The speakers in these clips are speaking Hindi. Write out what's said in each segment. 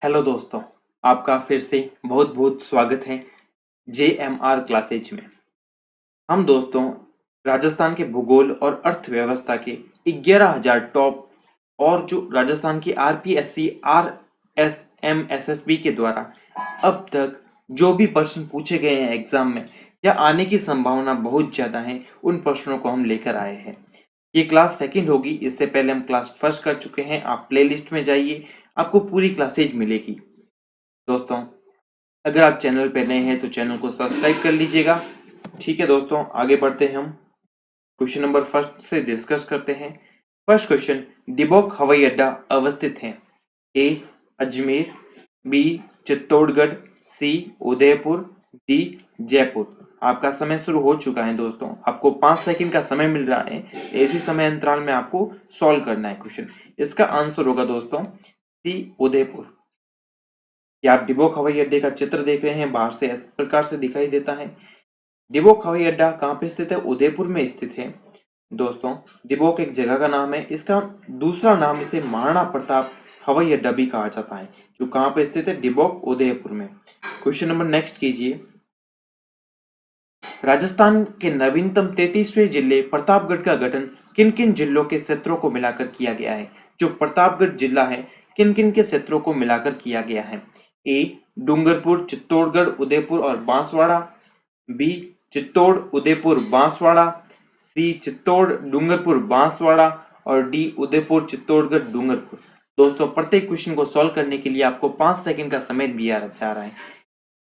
हेलो दोस्तों, आपका फिर से बहुत बहुत स्वागत है JMR क्लासेज में। हम दोस्तों राजस्थान के भूगोल और अर्थव्यवस्था के 11,000 टॉप और जो राजस्थान की RPSC RSM SSB के द्वारा अब तक जो भी प्रश्न पूछे गए हैं एग्जाम में या आने की संभावना बहुत ज़्यादा है, उन प्रश्नों को हम लेकर आए हैं। ये क्लास सेकंड होगी, इससे पहले हम क्लास फर्स्ट कर चुके हैं। आप प्लेलिस्ट में जाइए, आपको पूरी क्लासेज मिलेगी। दोस्तों, अगर आप चैनल पे नए हैं तो चैनल को सब्सक्राइब कर लीजिएगा। ठीक है दोस्तों, आगे बढ़ते हैं। हम क्वेश्चन नंबर फर्स्ट से डिस्कस करते हैं। फर्स्ट क्वेश्चन, डिबोक हवाई अड्डा अवस्थित है? ए अजमेर, बी चित्तौड़गढ़, सी उदयपुर, डी जयपुर। आपका समय शुरू हो चुका है दोस्तों, आपको 5 सेकंड का समय मिल रहा है। इसी समय अंतराल में आपको सॉल्व करना है क्वेश्चन। इसका आंसर होगा दोस्तों सी उदयपुर। क्या आप डिबोक हवाई अड्डे का चित्र देख रहे हैं? बाहर से इस प्रकार से दिखाई देता है। डिबोक हवाई अड्डा कहाँ पे स्थित है? उदयपुर में स्थित है। दोस्तों, डिबोक एक जगह का नाम है। इसका दूसरा नाम इसे महाराणा प्रताप हवाई अड्डा भी कहा जाता है, जो कहाँ पे स्थित है? डिबोक उदयपुर में। क्वेश्चन नंबर नेक्स्ट कीजिए। राजस्थान के नवीनतम 33वें जिले प्रतापगढ़ का गठन किन किन जिलों के क्षेत्रों को मिलाकर किया गया है? जो प्रतापगढ़ जिला है, किन किन के क्षेत्रों को मिलाकर किया गया है? ए डूंगरपुर, चित्तौड़गढ़, उदयपुर और बांसवाड़ा, बी चित्तौड़, उदयपुर, बांसवाड़ा, सी चित्तौड़, डूंगरपुर, बांसवाड़ा और डी उदयपुर, चित्तौड़गढ़, डूंगरपुर। दोस्तों, प्रत्येक क्वेश्चन को सॉल्व करने के लिए आपको 5 सेकंड का समय दिया जा रहा है।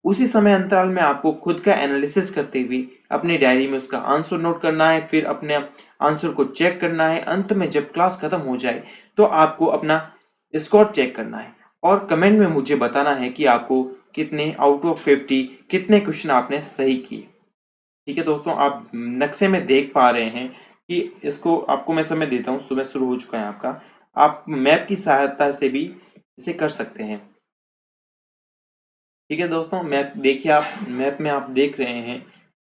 उसी समय अंतराल में आपको खुद का एनालिसिस करते हुए अपनी डायरी में उसका आंसर नोट करना है, फिर अपने आंसर को चेक करना है। अंत में जब क्लास खत्म हो जाए तो आपको अपना स्कोर चेक करना है और कमेंट में मुझे बताना है कि आपको कितने आउट ऑफ 50 कितने क्वेश्चन आपने सही किए। ठीक है दोस्तों, आप नक्शे में देख पा रहे हैं कि इसको आपको मैं समय देता हूँ। सुबह शुरू हो चुका है आपका। आप मैप की सहायता से भी इसे कर सकते हैं। ठीक है दोस्तों, मैप देखिए। आप मैप में आप देख रहे हैं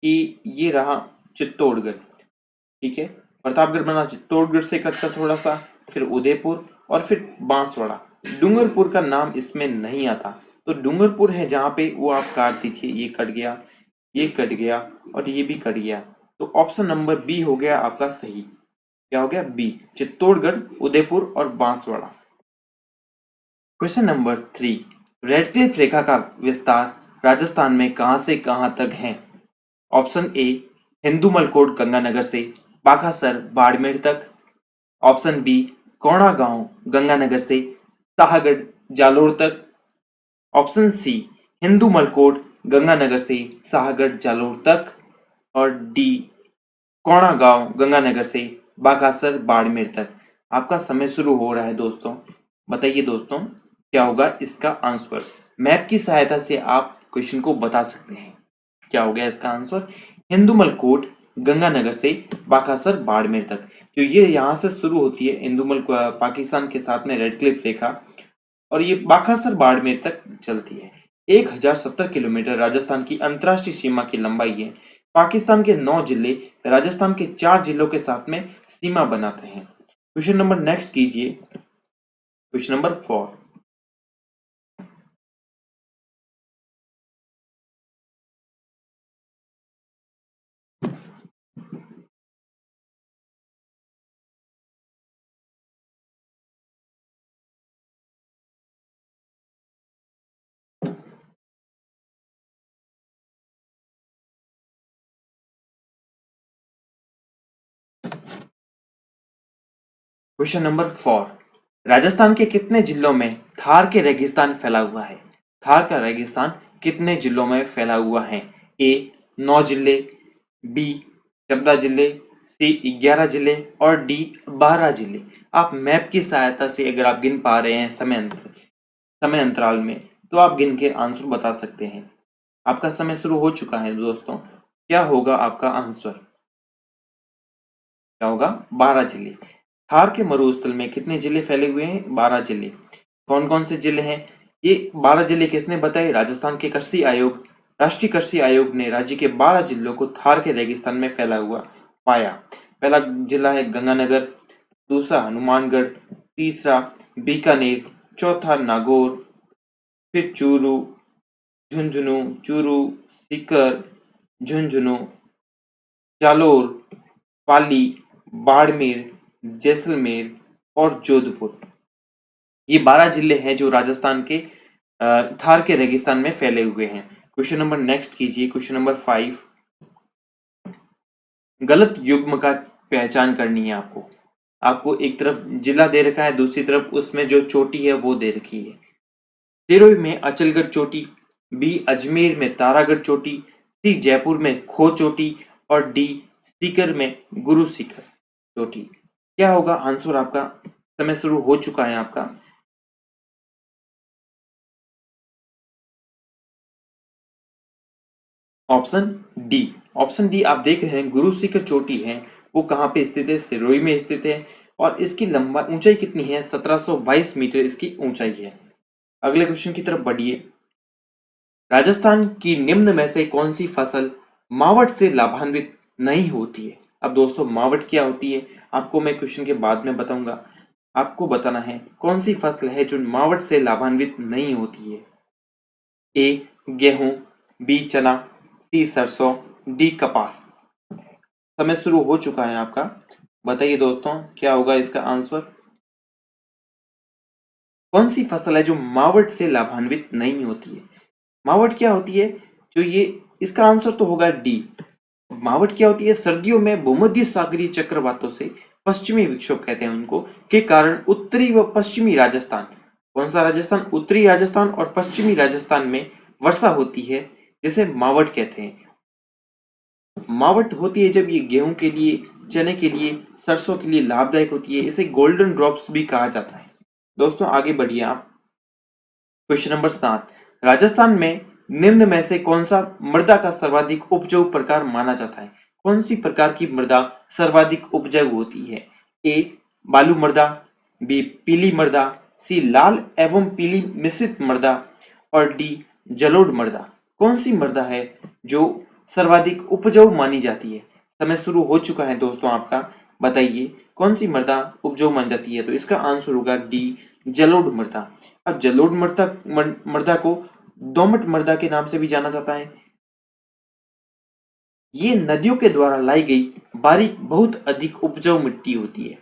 कि ये रहा चित्तौड़गढ़। ठीक है, प्रतापगढ़ बना चित्तौड़गढ़ से कटता थोड़ा सा, फिर उदयपुर और फिर बांसवाड़ा। डूंगरपुर का नाम इसमें नहीं आता, तो डूंगरपुर है जहाँ पे वो आप काट दीजिए। ये कट गया, ये कट गया और ये भी कट गया। तो ऑप्शन नंबर बी हो गया आपका सही। क्या हो गया? बी, चित्तौड़गढ़, उदयपुर और बांसवाड़ा। क्वेश्चन नंबर 3, रेडक्लिफ रेखा का विस्तार राजस्थान में कहां से कहां तक है? ऑप्शन ए हिंदू मलकोट गंगानगर से बाघासर बाड़मेर तक, ऑप्शन बी कोणागांव गंगानगर से शाहगढ़ जालोर तक, ऑप्शन सी हिंदू मलकोट गंगानगर से शाहगढ़ जालोर तक और डी कोणागांव गंगानगर से बाघासर बाड़मेर तक। आपका समय शुरू हो रहा है दोस्तों। बताइए दोस्तों, क्या होगा इसका आंसर? मैप की सहायता से आप क्वेश्चन को बता सकते हैं। क्या हो गया इसका आंसर? हिंदुमल कोट गंगानगर से बाकासर बाड़मेर तक। तो ये यहाँ से शुरू होती है हिंदुमल पाकिस्तान के साथ में रेड क्लिफ रेखा, और ये बाकासर बाड़मेर तक चलती है। 1070 किलोमीटर राजस्थान की अंतर्राष्ट्रीय सीमा की लंबाई है। पाकिस्तान के 9 जिले राजस्थान के 4 जिलों के साथ में सीमा बनाते हैं। क्वेश्चन नंबर नेक्स्ट कीजिए। Question number 4। Question number 4, Rajasthan के कितने जिलों में थार के रेगिस्तान फैला हुआ है? थार का रेगिस्तान कितने जिलों में फैला हुआ है? ए 9 जिले, बी 14 जिले, सी 11 जिले और डी 12 जिले। आप मैप की सहायता से अगर आप गिन पा रहे हैं समय अंतराल में, तो आप गिन के आंसर बता सकते हैं। आपका समय शुरू हो चुका है दोस्तों। क्या होगा आपका आंसर? क्या होगा? 12 जिले। थार के मरुस्थल में कितने जिले फैले हुए हैं? 12 जिले। कौन कौन से जिले हैं ये 12 जिले? किसने बताए? राजस्थान के कृषि आयोग, राष्ट्रीय कृषि आयोग ने राज्य के 12 जिलों को थार के रेगिस्तान में फैला हुआ पाया। पहला जिला है गंगानगर, दूसरा हनुमानगढ़, तीसरा बीकानेर, चौथा नागौर, फिर चूरू, झुंझुनू, चूरू, सीकर, झुंझुनू, जालोर, पाली, बाड़मेर, जैसलमेर और जोधपुर। ये 12 जिले हैं जो राजस्थान के थार के रेगिस्तान में फैले हुए हैं। क्वेश्चन नंबर नेक्स्ट कीजिए, क्वेश्चन नंबर 5। गलत युग्म का पहचान करनी है आपको। आपको एक तरफ जिला दे रखा है, दूसरी तरफ उसमें जो चोटी है वो दे रखी है। सिरोही में अचलगढ़ चोटी, बी अजमेर में तारागढ़ चोटी, सी जयपुर में खो चोटी और डी सीकर में गुरु सीकर चोटी। क्या होगा आंसर आपका? समय शुरू हो चुका है आपका। Option D. ऑप्शन डी आप देख रहे हैं, गुरु शिखर चोटी है वो कहाँ पे स्थित है? सिरोही में स्थित है और इसकी लंबाई ऊंचाई कितनी है? 1722 मीटर इसकी ऊंचाई है। अगले क्वेश्चन की तरफ बढ़िए। राजस्थान की निम्न में से कौन सी फसल मावट से लाभान्वित नहीं होती है? अब दोस्तों मावट क्या होती है आपको मैं क्वेश्चन के बाद में बताऊंगा। आपको बताना है कौन सी फसल है जो मावट से लाभान्वित नहीं होती है। ए गेहूं, बी चना, सी सरसों, डी कपास। समय शुरू हो चुका है आपका। बताइए दोस्तों क्या होगा इसका आंसर? कौन सी फसल है जो मावट से लाभान्वित नहीं होती है? मावट क्या होती है? जो ये इसका आंसर तो होगा डी। मावट क्या होती है? सर्दियों में भूमध्य सागरीय चक्रवातों से, पश्चिमी विक्षोभ कहते हैं उनको, के कारण उत्तरी व पश्चिमी राजस्थान, कौन सा राजस्थान? उत्तरी राजस्थान और पश्चिमी राजस्थान में वर्षा होती है जिसे मावट कहते हैं। मावट होती है जब ये गेहूं के लिए, चने के लिए, सरसों के लिए लाभदायक होती है। इसे गोल्डन ड्रॉप्स भी कहा जाता है। दोस्तों आगे बढ़िए आप। Question number 7। राजस्थान में निम्न में से कौन सा मृदा का सर्वाधिक उपजाऊ प्रकार माना जाता है? कौन सी प्रकार की मृदा सर्वाधिक उपजाऊ होती है? ए बालू मृदा, बी पीली मृदा, सी लाल एवं पीली मिश्रित मृदा और डी जलोढ़ मृदा। कौन सी मृदा है जो सर्वाधिक उपजाऊ मानी जाती है? समय शुरू हो चुका है दोस्तों आपका। बताइए कौन सी मृदा उपजाऊ मानी जाती है? तो इसका आंसर होगा डी जलोढ़ मृदा। अब जलोढ़ मृदा को दोमट मृदा के नाम से भी जाना जाता है। ये नदियों के द्वारा लाई गई बारीक बहुत अधिक उपजाऊ मिट्टी होती है।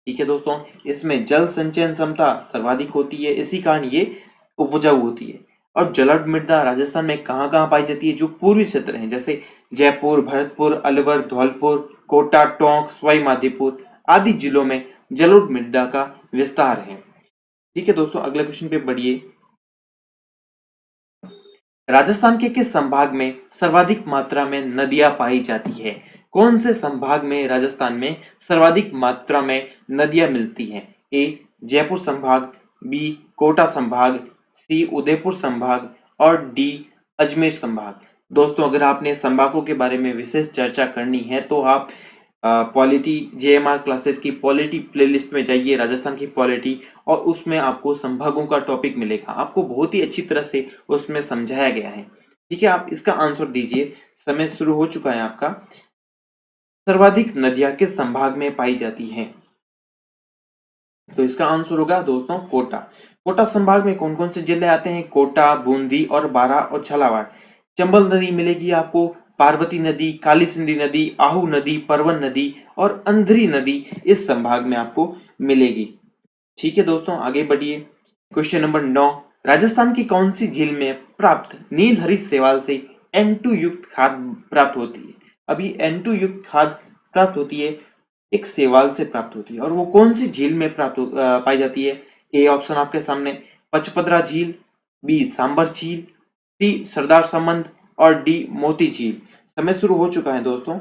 ठीक है दोस्तों, इसमें जल संचयन क्षमता सर्वाधिक होती है, इसी कारण ये उपजाऊ होती है। और जलोढ़ मृदा राजस्थान में कहाँ कहाँ पाई जाती है? जो पूर्वी क्षेत्र हैं जैसे जयपुर, भरतपुर, अलवर, धौलपुर, कोटा, टोंक, सवाई माधोपुर आदि जिलों में जलोढ़ मृदा का विस्तार है। ठीक है दोस्तों, अगले क्वेश्चन पे बढ़िए। राजस्थान के किस संभाग में सर्वाधिक मात्रा में नदियां पाई जाती है? कौन से संभाग में राजस्थान में सर्वाधिक मात्रा में नदियां मिलती हैं? ए जयपुर संभाग, बी कोटा संभाग, सी उदयपुर संभाग और डी अजमेर संभाग। दोस्तों अगर आपने संभागों के बारे में विशेष चर्चा करनी है तो आप पॉलिटी जेएमआर क्लासेस की पॉलिटी प्लेलिस्ट में जाइए, राजस्थान की पॉलिटी, और उसमें आपको संभागों का टॉपिक मिलेगा। आपको बहुत ही अच्छी तरह से उसमें समझाया गया है। ठीक है, आप इसका आंसर दीजिए। समय शुरू हो चुका है आपका। सर्वाधिक नदियां किस संभाग में पाई जाती हैं? तो इसका आंसर होगा दोस्तों कोटा। कोटा संभाग में कौन कौन से जिले आते हैं? कोटा, बूंदी और बारां और झालावाड़। चंबल नदी मिलेगी आपको, पार्वती नदी, काली सिंधी नदी, आहू नदी, परवन नदी और अंधरी नदी इस संभाग में आपको मिलेगी। ठीक है दोस्तों, आगे बढ़िए। Question number 9। राजस्थान की कौन सी झील में प्राप्त नील हरित शैवाल से N2 युक्त खाद प्राप्त होती है? अभी N2 युक्त खाद प्राप्त होती है, एक शैवाल से प्राप्त होती है, और वो कौन सी झील में पाई जाती है? ए ऑप्शन आपके सामने पचपदरा झील, बी सांबर झील, सी सरदार संबंध और डी मोती झील। समय शुरू हो चुका है दोस्तों।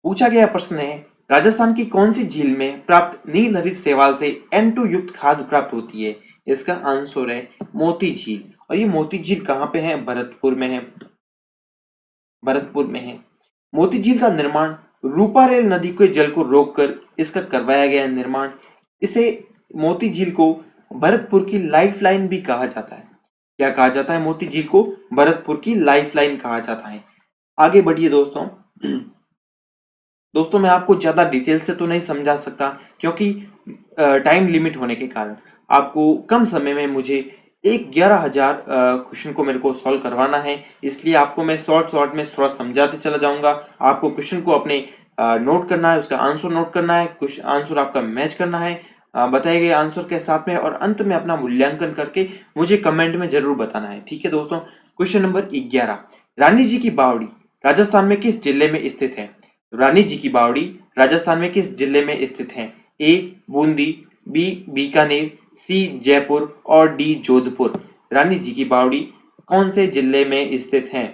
पूछा गया प्रश्न है राजस्थान की कौन सी झील में प्राप्त नील हरित शैवाल से N2 युक्त खाद प्राप्त होती है? इसका आंसर है मोती झील। और ये मोती झील कहाँ पे है? भरतपुर में है। भरतपुर में है। मोती झील का निर्माण रूपारेल नदी के जल को रोककर इसका करवाया गया निर्माण। इसे मोती झील को भरतपुर की लाइफलाइन भी कहा जाता है। क्या कहा जाता है? मोती झील को भरतपुर की लाइफलाइन कहा जाता है। आगे बढ़िए दोस्तों। दोस्तों मैं आपको ज्यादा डिटेल से तो नहीं समझा सकता क्योंकि टाइम लिमिट होने के कारण। आपको कम समय में मुझे 11,000 क्वेश्चन को मेरे को सॉल्व करवाना है, इसलिए आपको मैं शॉर्ट में थोड़ा समझाते चला जाऊंगा। आपको क्वेश्चन को अपने नोट करना है, उसका आंसर नोट करना है, कुछ आंसर आपका मैच करना है बताए गए आंसर के साथ में, और अंत में अपना मूल्यांकन करके मुझे कमेंट में जरूर बताना है। ठीक है दोस्तों, क्वेश्चन नंबर 11, रानी जी की बावड़ी राजस्थान में किस जिले में स्थित है? रानी जी की बावड़ी राजस्थान में किस जिले में स्थित है? ए बूंदी, बी बीकानेर, सी जयपुर और डी जोधपुर। रानी जी की बावड़ी कौन से जिले में स्थित है?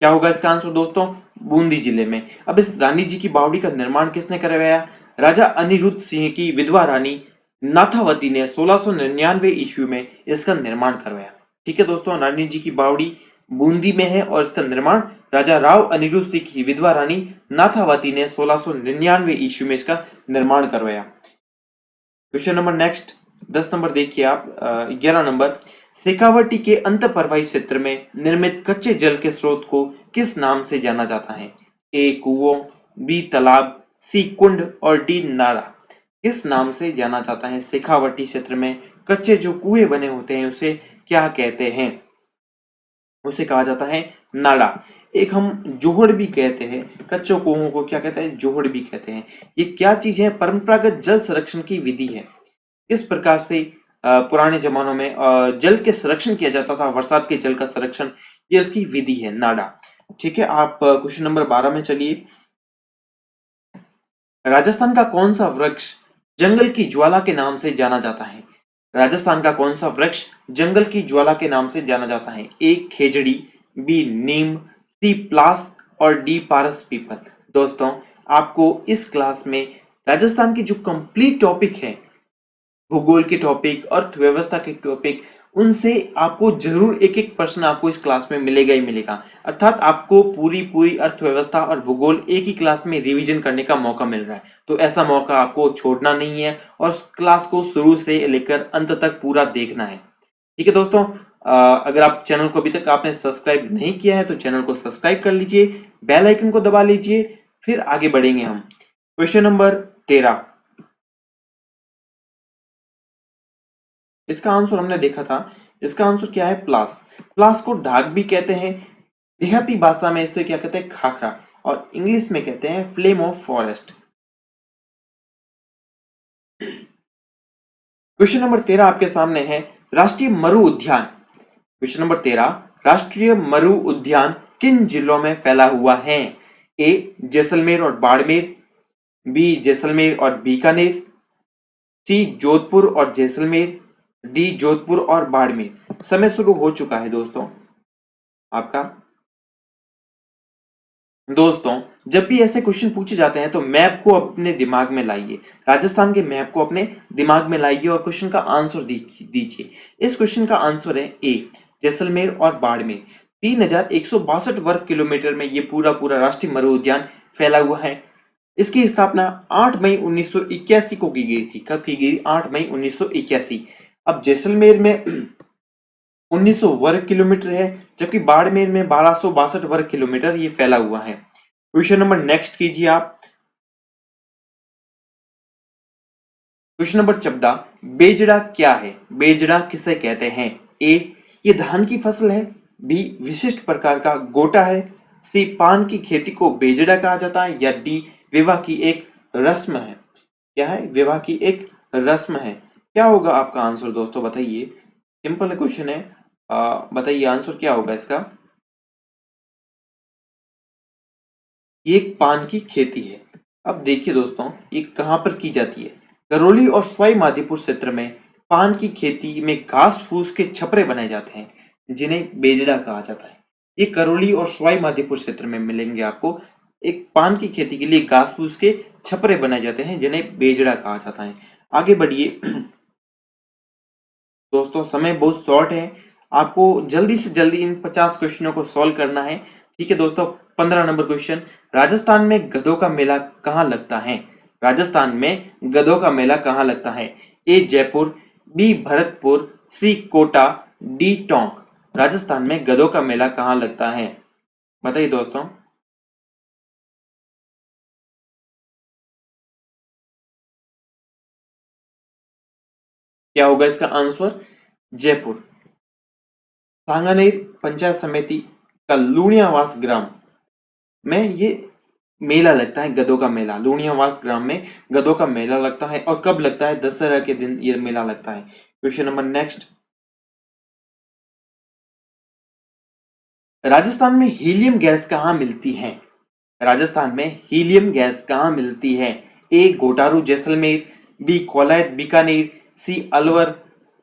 क्या होगा इसका आंसर दोस्तों? बूंदी जिले में। अब इस रानी जी की बावड़ी का निर्माण किसने करवाया? राजा अनिरुद्ध सिंह की विधवा रानी नाथावती ने 1699 ईस्वी में इसका निर्माण करवाया। ठीक है दोस्तों, रानी जी की बावड़ी बूंदी में है और इसका निर्माण राजा राव अनिरुद्ध सिंह की विधवा रानी नाथावती ने 1699 ईस्वी में इसका निर्माण करवाया। क्वेश्चन नंबर नेक्स्ट 10 नंबर देखिए आप 11 नंबर, शेखावटी के अंतःप्रवाही क्षेत्र में निर्मित कच्चे जल के स्रोत को किस नाम से जाना जाता है? ए कुओं, बी तालाब, सी कुंड और डी नाला। किस नाम से जाना जाता है शेखावटी क्षेत्र में कच्चे जो कुएं बने होते हैं उसे क्या कहते हैं? उसे कहा जाता है नाला। एक हम जोहड़ भी कहते हैं, कच्चों कुओं को क्या कहते हैं? जोहड़ भी कहते हैं। ये क्या चीज है? परंपरागत जल संरक्षण की विधि है। इस प्रकार से पुराने जमानों में जल के संरक्षण किया जाता था, बरसात के जल का संरक्षण, ये उसकी विधि है नाडा। ठीक है, आप क्वेश्चन नंबर 12 में चलिए। राजस्थान का कौन सा वृक्ष जंगल की ज्वाला के नाम से जाना जाता है? राजस्थान का कौन सा वृक्ष जंगल की ज्वाला के नाम से जाना जाता है? ए खेजड़ी, बी नीम, सी प्लास और डी पारस पीपल। दोस्तों, आपको इस क्लास में राजस्थान की जो कंप्लीट टॉपिक है, भूगोल के टॉपिक, अर्थव्यवस्था के टॉपिक, उनसे आपको जरूर एक एक प्रश्न आपको इस क्लास में मिलेगा ही मिलेगा। अर्थात आपको पूरी पूरी अर्थव्यवस्था और भूगोल एक ही क्लास में रिवीजन करने का मौका मिल रहा है, तो ऐसा मौका आपको छोड़ना नहीं है और क्लास को शुरू से लेकर अंत तक पूरा देखना है। ठीक है दोस्तों, अगर आप चैनल को अभी तक आपने सब्सक्राइब नहीं किया है तो चैनल को सब्सक्राइब कर लीजिए, बेल आइकन को दबा लीजिए, फिर आगे बढ़ेंगे हम। क्वेश्चन नंबर 13, इसका आंसर हमने देखा था। इसका आंसर क्या है? प्लास। प्लास को ढाक भी कहते हैं, देहाती भाषा में इसे क्या कहते हैं? खाखरा, और इंग्लिश में कहते हैं flame of forest. Question number 13 आपके सामने है, राष्ट्रीय मरु उद्यान। क्वेश्चन नंबर 13, राष्ट्रीय मरु उद्यान किन जिलों में फैला हुआ है? ए जैसलमेर और बाड़मेर, बी जैसलमेर और बीकानेर, सी जोधपुर और जैसलमेर, डी जोधपुर और बाड़मेर। समय शुरू हो चुका है दोस्तों आपका। दोस्तों, जब भी ऐसे क्वेश्चन पूछे जाते हैं तो मैप को अपने दिमाग में लाइए, राजस्थान के मैप को अपने दिमाग में लाइए और क्वेश्चन का आंसर दीजिए। इस क्वेश्चन का आंसर है ए जैसलमेर और बाड़मेर। 3162 वर्ग किलोमीटर में ये पूरा पूरा राष्ट्रीय मरु उद्यान फैला हुआ है। इसकी स्थापना 8 मई 1981 को की गई थी। कब की गई? 8 मई 1981। अब जैसलमेर में 1900 वर्ग किलोमीटर है, जबकि बाड़मेर में 1262 वर्ग किलोमीटर ये फैला हुआ है। क्वेश्चन नंबर नेक्स्ट कीजिए आप। क्वेश्चन नंबर 14, बेजड़ा क्या है? बेजड़ा किसे कहते हैं? ए ये धान की फसल है, बी विशिष्ट प्रकार का गोटा है, सी पान की खेती को बेजड़ा कहा जाता है, या डी विवाह की एक रस्म है। क्या है? विवाह की एक रस्म है। क्या होगा आपका आंसर दोस्तों? बताइए, सिंपल क्वेश्चन है, बताइए आंसर क्या होगा इसका? ये एक पान की खेती है। अब देखिए दोस्तों, ये कहां पर की जाती है? करौली और सवाई माधोपुर क्षेत्र में पान की खेती में घास फूस के छपरे बनाए जाते हैं, जिन्हें बेजड़ा कहा जाता है। ये करौली और सवाई माधोपुर क्षेत्र में मिलेंगे आपको। एक पान की खेती के लिए घास फूस के छपरे बनाए जाते हैं, जिन्हें बेजड़ा कहा जाता है। आगे बढ़िए दोस्तों, समय बहुत शॉर्ट है, आपको जल्दी से जल्दी इन 50 क्वेश्चनों को सॉल्व करना है। ठीक है दोस्तों, 15 नंबर क्वेश्चन, राजस्थान में गधों का मेला कहाँ लगता है? राजस्थान में गधों का मेला कहाँ लगता है? ए जयपुर, बी भरतपुर, सी कोटा, डी टोंक। राजस्थान में गधों का मेला कहाँ लगता है? बताइए दोस्तों। क्या होगा इसका आंसर? जयपुर। सांगानेर पंचायत समिति का लूणियावास ग्राम में ये मेला लगता है, गधों का मेला। लूणियावास ग्राम में गधों का मेला लगता है। और कब लगता है? दशहरा के दिन ये मेला लगता है। क्वेश्चन नंबर नेक्स्ट, राजस्थान में हीलियम गैस कहाँ मिलती है? राजस्थान में हीलियम गैस कहाँ मिलती है? ए गोटारू जैसलमेर, बी कोलायत बीकानेर, सी अलवर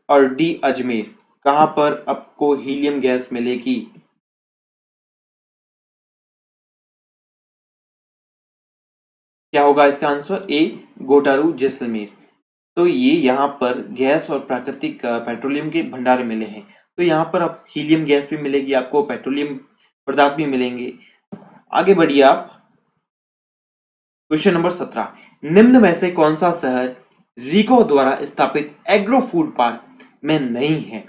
और डी अजमेर। कहां पर आपको हीलियम गैस मिलेगी? क्या होगा इसका आंसर? ए गोटारू जैसलमेर। तो ये यहाँ पर गैस और प्राकृतिक पेट्रोलियम के भंडार मिले हैं। तो यहाँ पर आप हीलियम गैस भी मिलेगी आपको, पेट्रोलियम पदार्थ भी मिलेंगे। आगे बढ़िए आप। क्वेश्चन नंबर 17, निम्न में से कौन सा शहर रिको द्वारा स्थापित एग्रो फूड पार्क में नहीं है?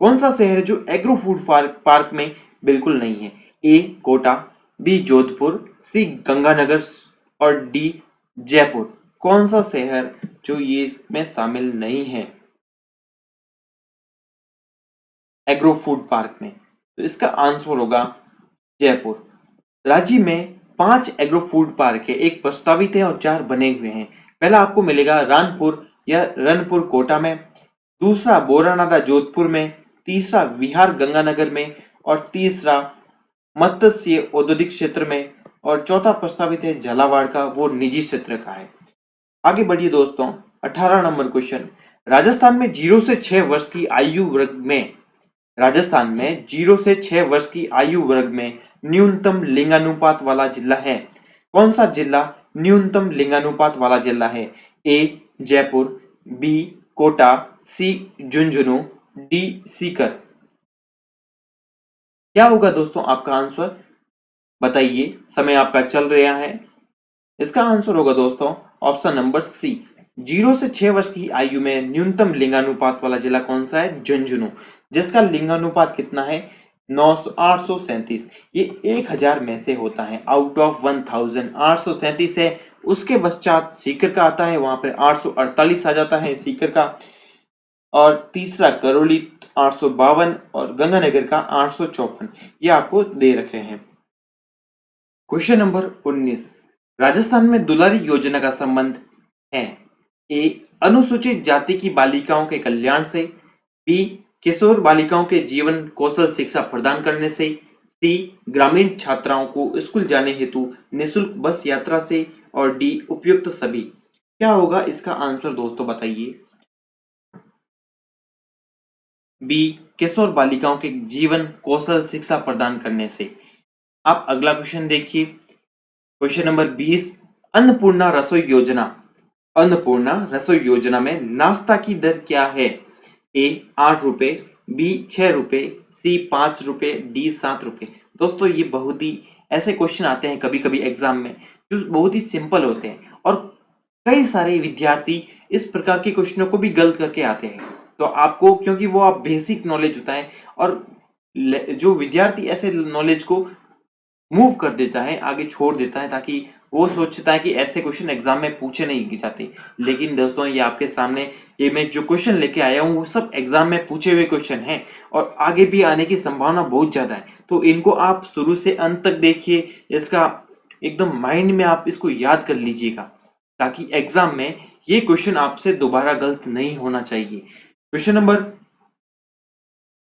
कौन सा शहर है जो एग्रो फूड पार्क में बिल्कुल नहीं है? ए कोटा, बी जोधपुर, सी गंगानगर और डी जयपुर। कौन सा शहर जो ये इसमें शामिल नहीं है एग्रो फूड पार्क में? तो इसका आंसर होगा जयपुर। राज्य में 5 एग्रो फूड पार्क है, एक प्रस्तावित है और 4 बने हुए हैं। पहला आपको मिलेगा रानपुर या रनपुर कोटा में, दूसरा बोरानाडा जोधपुर में, तीसरा विहार गंगानगर में और तीसरा मत्स्य औद्योगिक क्षेत्र में और चौथा प्रस्तावित है झालावाड़ का, वो निजी क्षेत्र का है। आगे बढ़िए दोस्तों। 18 नंबर क्वेश्चन, राजस्थान में 0 से 6 वर्ष की आयु वर्ग में, राजस्थान में 0 से 6 वर्ष की आयु वर्ग में न्यूनतम लिंगानुपात वाला जिला है? कौन सा जिला न्यूनतम लिंगानुपात वाला जिला है? ए जयपुर, बी कोटा, सी झुंझुनू, डी सीकर। क्या होगा दोस्तों आपका आंसर? बताइए, समय आपका चल रहा है। इसका आंसर होगा दोस्तों ऑप्शन नंबर सी, 0 से 6 वर्ष की आयु में न्यूनतम लिंगानुपात वाला जिला कौन सा है? झुंझुनू, जिसका लिंगानुपात कितना है? 837। ये 1000 में से होता है, आउट ऑफ 1000 837 है। उसके पश्चात सीकर का आता है, वहां पर 848 आ जाता है सीकर का। और तीसरा करौली 852 और गंगानगर का 854। ये आपको दे रखे हैं। क्वेश्चन नंबर 19, राजस्थान में दुलारी योजना का संबंध है? ए अनुसूचित जाति की बालिकाओं के कल्याण से, बी किशोर बालिकाओं के जीवन कौशल शिक्षा प्रदान करने से, सी ग्रामीण छात्राओं को स्कूल जाने हेतु निःशुल्क बस यात्रा से और डी उपयुक्त सभी। क्या होगा इसका आंसर दोस्तों बताइए? बी किशोर बालिकाओं के जीवन कौशल शिक्षा प्रदान करने से। आप अगला क्वेश्चन देखिए। क्वेश्चन नंबर 20, अन्नपूर्णा रसोई योजना, अन्नपूर्णा रसोई योजना में नाश्ता की दर क्या है? ए 8 रुपए, बी 6 रुपए, सी 5 रुपए, डी 7 रुपए। दोस्तों ये बहुत ही ऐसे क्वेश्चन आते हैं कभी कभी एग्जाम में जो बहुत ही सिंपल होते हैं और कई सारे विद्यार्थी इस प्रकार के क्वेश्चनों को भी गलत करके आते हैं। तो आपको, क्योंकि वो आप बेसिक नॉलेज होता है और जो विद्यार्थी ऐसे नॉलेज को मूव कर देता है, आगे छोड़ देता है, ताकि वो सोचता है कि ऐसे क्वेश्चन एग्जाम में पूछे नहीं जाते। लेकिन दोस्तों ये आपके सामने ये मैं जो क्वेश्चन लेके आया हूँ वो सब एग्जाम में पूछे हुए क्वेश्चन हैं और आगे भी आने की संभावना बहुत ज्यादा है। तो इनको आप शुरू से अंत तक देखिए, इसका एकदम माइंड में आप इसको याद कर लीजिएगा ताकि एग्जाम में ये क्वेश्चन आपसे दोबारा गलत नहीं होना चाहिए। क्वेश्चन नंबर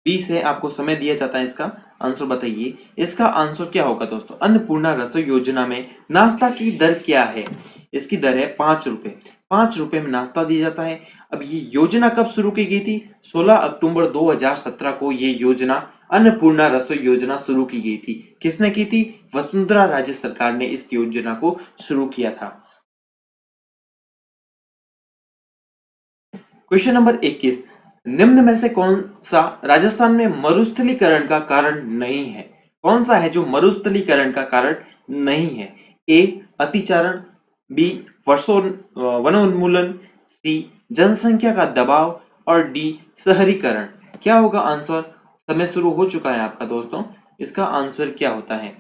20 है, आपको समय दिया जाता है, इसका आंसर बताइए। इसका आंसर क्या होगा दोस्तों? अन्नपूर्णा रसोई योजना में नाश्ता की दर क्या है? इसकी दर है 5 रुपए। 5 रुपए में नाश्ता दिया जाता है। अब ये योजना कब शुरू की गई थी? 16 अक्टूबर 2017 को ये योजना अन्नपूर्णा रसोई योजना शुरू की गई थी। किसने की थी? वसुंधरा राजे सरकार ने इस योजना को शुरू किया था। क्वेश्चन नंबर 21, निम्न में से कौन सा राजस्थान में मरुस्थलीकरण का कारण नहीं है? कौन सा है जो मरुस्थलीकरण का कारण नहीं है? ए अतिचारण, बी वनोन्मूलन, सी जनसंख्या का दबाव और डी शहरीकरण। क्या होगा आंसर? समय शुरू हो चुका है आपका दोस्तों। इसका आंसर क्या होता है?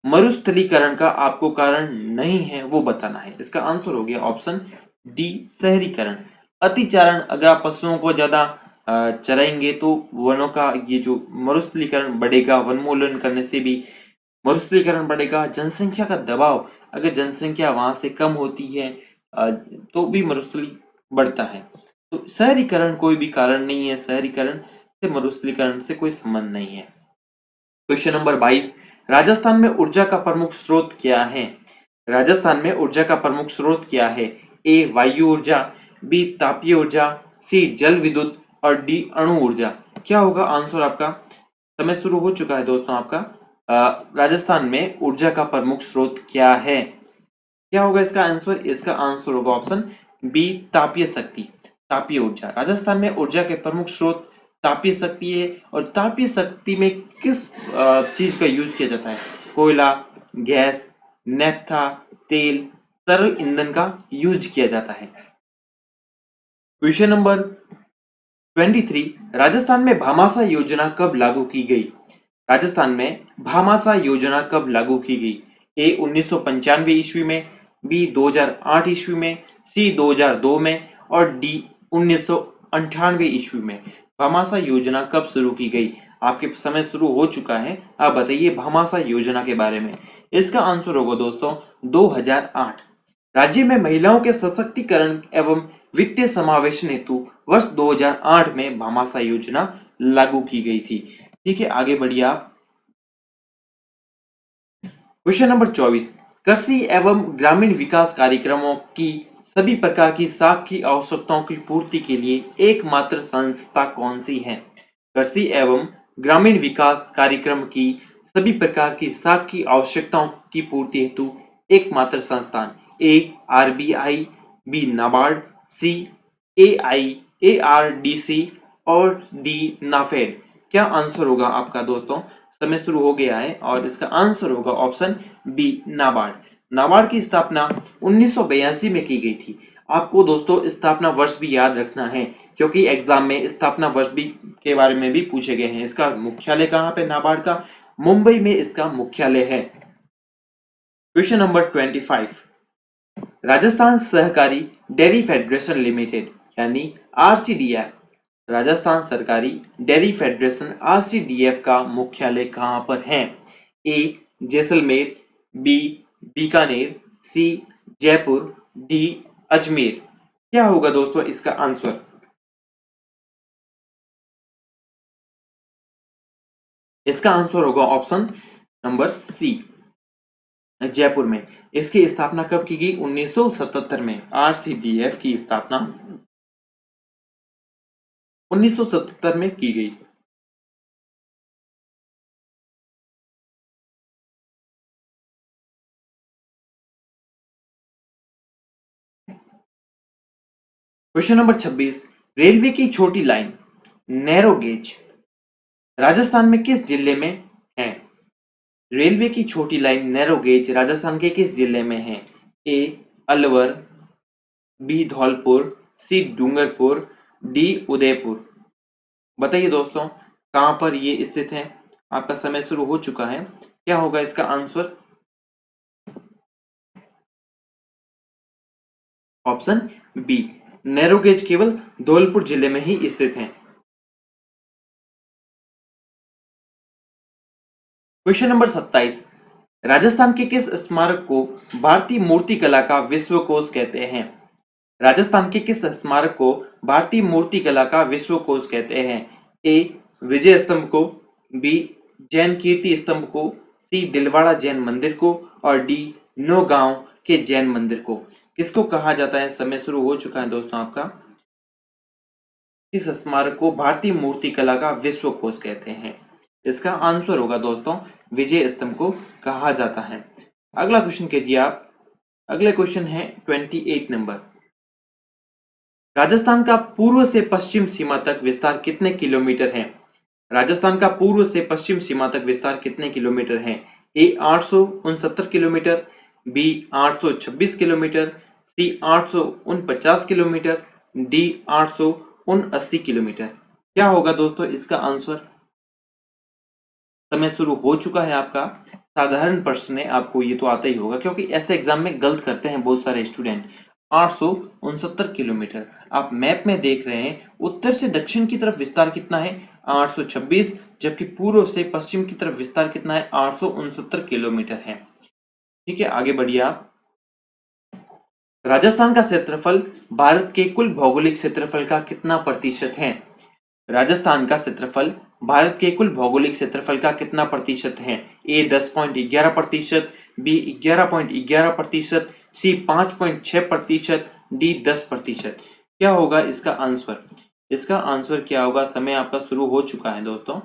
मरुस्थलीकरण का आपको कारण नहीं है वो बताना है। इसका आंसर हो गया ऑप्शन डी शहरीकरण। अतिचारण, अगर आप पशुओं को ज्यादा चराएंगे तो वनों का ये जो मरुस्थलीकरण बढ़ेगा, वनमूलन करने से भी मरुस्थलीकरण बढ़ेगा। जनसंख्या का दबाव, अगर जनसंख्या वहां से कम होती है तो भी मरुस्थली बढ़ता है। तो शहरीकरण कोई भी कारण नहीं है, शहरीकरण से मरुस्थलीकरण से कोई संबंध नहीं है। क्वेश्चन नंबर 22, राजस्थान में ऊर्जा का प्रमुख स्रोत क्या है? राजस्थान में ऊर्जा का प्रमुख स्रोत क्या है? ए वायु ऊर्जा, बी तापीय ऊर्जा, सी जल विद्युत और डी अणु ऊर्जा। क्या होगा आंसर आपका? समय शुरू हो चुका है दोस्तों आपका। राजस्थान में ऊर्जा का प्रमुख स्रोत क्या है? क्या होगा इसका आंसर? इसका आंसर होगा ऑप्शन बी तापीय शक्ति, तापीय ऊर्जा। राजस्थान में ऊर्जा के प्रमुख स्रोत तापीय शक्ति है। और तापीय शक्ति में किस चीज का यूज किया जाता है? कोयला, गैस, नेफ्था, तेल, तरल ईंधन का यूज किया जाता है। क्वेश्चन नंबर 23, राजस्थान में भामाशाह योजना कब लागू की गई? राजस्थान में भामाशाह योजना कब लागू की गई? ए 1995 ईस्वी में, बी 2008 ईस्वी में, सी 2002 में और डी 1998 ईस्वी में। भामाशाह योजना कब शुरू की गई? आपके समय शुरू हो चुका है। आप बताइए भामाशाह योजना के बारे में। इसका आंसर होगा दोस्तों 2008। राज्य में महिलाओं के सशक्तिकरण एवं वित्तीय समावेशन हेतु वर्ष 2008 में भामाशाह योजना लागू की गई थी। ठीक है, आगे बढ़िए आप। क्वेश्चन नंबर 24, कृषि एवं ग्रामीण विकास कार्यक्रमों की सभी प्रकार की साख की आवश्यकताओं की पूर्ति के लिए एकमात्र संस्था कौन सी है? कृषि एवं ग्रामीण विकास कार्यक्रम की सभी प्रकार की साख की आवश्यकताओं की पूर्ति हेतु एकमात्र संस्थान ए आरबीआई, बी नाबार्ड, सी एआरडीसी और डी नाफेड। क्या आंसर होगा आपका दोस्तों? समय शुरू हो गया है और इसका आंसर होगा ऑप्शन बी नाबार्ड। नाबार्ड की स्थापना 1982 में की गई थी। आपको दोस्तों स्थापना वर्ष भी याद रखना है क्योंकि एग्जाम में स्थापना वर्ष भी के बारे में भी पूछे गए हैं। इसका मुख्यालय कहाँ पे नाबार्ड का? मुंबई में इसका मुख्यालय है। क्वेश्चन नंबर 25, राजस्थान सहकारी डेयरी फेडरेशन लिमिटेड यानी आरसीडीएफ, राजस्थान सरकारी डेयरी फेडरेशन आरसीडीएफ का मुख्यालय कहां पर है? ए जैसलमेर, बी बीकानेर, सी जयपुर, डी अजमेर। क्या होगा दोस्तों इसका आंसर? इसका आंसर होगा ऑप्शन नंबर सी जयपुर में। इसकी स्थापना कब की गई? 1977 में। आरसीडीएफ की स्थापना 1977 में की गई। क्वेश्चन नंबर 26, रेलवे की छोटी लाइन नैरो गेज राजस्थान में किस जिले में है? रेलवे की छोटी लाइन नैरो गेज राजस्थान के किस जिले में है? ए अलवर, बी धौलपुर, सी डूंगरपुर, डी उदयपुर। बताइए दोस्तों कहां पर ये स्थित है? आपका समय शुरू हो चुका है। क्या होगा इसका answer? Option B narrow gauge केवल धौलपुर जिले में ही स्थित है। क्वेश्चन नंबर 27, राजस्थान के किस स्मारक को भारतीय मूर्ति कला का विश्वकोश कहते हैं? राजस्थान के किस स्मारक को भारतीय मूर्ति कला का विश्वकोश कहते हैं? ए विजय स्तंभ को, बी जैन कीर्ति स्तंभ को, सी दिलवाड़ा जैन मंदिर को और डी नौगांव के जैन मंदिर को। किसको कहा जाता है? समय शुरू हो चुका है दोस्तों आपका। इस स्मारक को भारतीय मूर्ति कला का विश्वकोश कहते हैं। इसका आंसर होगा दोस्तों विजय स्तंभ को कहा जाता है। अगला क्वेश्चन कीजिए आप। अगले क्वेश्चन है 28 नंबर। राजस्थान का पूर्व से पश्चिम सीमा तक विस्तार कितने किलोमीटर है? राजस्थान का पूर्व से पश्चिम सीमा तक विस्तार कितने किलोमीटर है? ए 869 किलोमीटर, बी 826 किलोमीटर, सी 849 किलोमीटर, डी 879 किलोमीटर। क्या होगा दोस्तों इसका आंसर? समय शुरू हो चुका है आपका। साधारण प्रश्न है, आपको ये तो आता ही होगा क्योंकि ऐसे एग्जाम में गलत करते हैं बहुत सारे स्टूडेंट। 869 किलोमीटर। आप मैप में देख रहे हैं उत्तर से दक्षिण की तरफ विस्तार कितना है 826, जबकि पूर्व से पश्चिम की तरफ विस्तार कितना है 869 किलोमीटर है। ठीक है, आगे बढ़िए आप। राजस्थान का क्षेत्रफल भारत के कुल भौगोलिक क्षेत्रफल का कितना प्रतिशत है? राजस्थान का क्षेत्रफल भारत के कुल भौगोलिक क्षेत्रफल का कितना प्रतिशत है? ए 10.11%, बी 11.11%, सी 5.6%, डी 10%। क्या होगा इसका आंसर? इसका आंसर क्या होगा? समय आपका शुरू हो चुका है दोस्तों।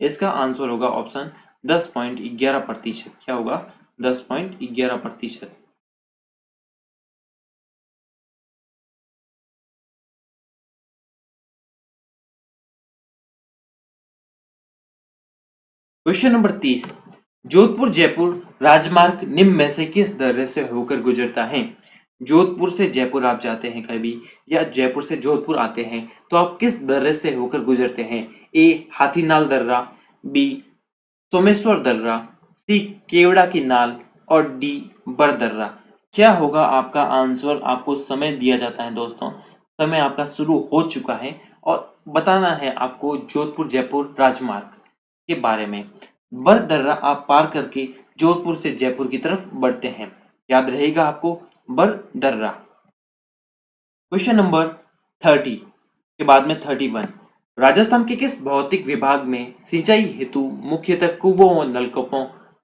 इसका आंसर होगा ऑप्शन 10.11%। क्या होगा? 10.11%। Question number 30। जोधपुर जयपुर राजमार्ग निम्न में से किस दर्रे से होकर गुजरता है? जोधपुर से जयपुर आप जाते हैं कभी, या जयपुर से जोधपुर आते हैं, तो आप किस दर्रे से होकर गुजरते हैं? ए हाथीनाल दर्रा, बी सोमेश्वर दर्रा, सी केवड़ा की नाल, और डी बर दर्रा। क्या होगा आपका आंसर? आपको समय दिया जाता है दोस्तों। समय आपका शुरू हो चुका है और बताना है आपको जोधपुर जयपुर राजमार्ग के बारे में। बर दर्रा आप पार करके जोधपुर से जयपुर की तरफ बढ़ते हैं। याद रहेगा आपको, बर दर्रा। क्वेश्चन नंबर 30 के बाद में 31। राजस्थान के किस भौतिक विभाग में सिंचाई हेतु मुख्यतः कुओं और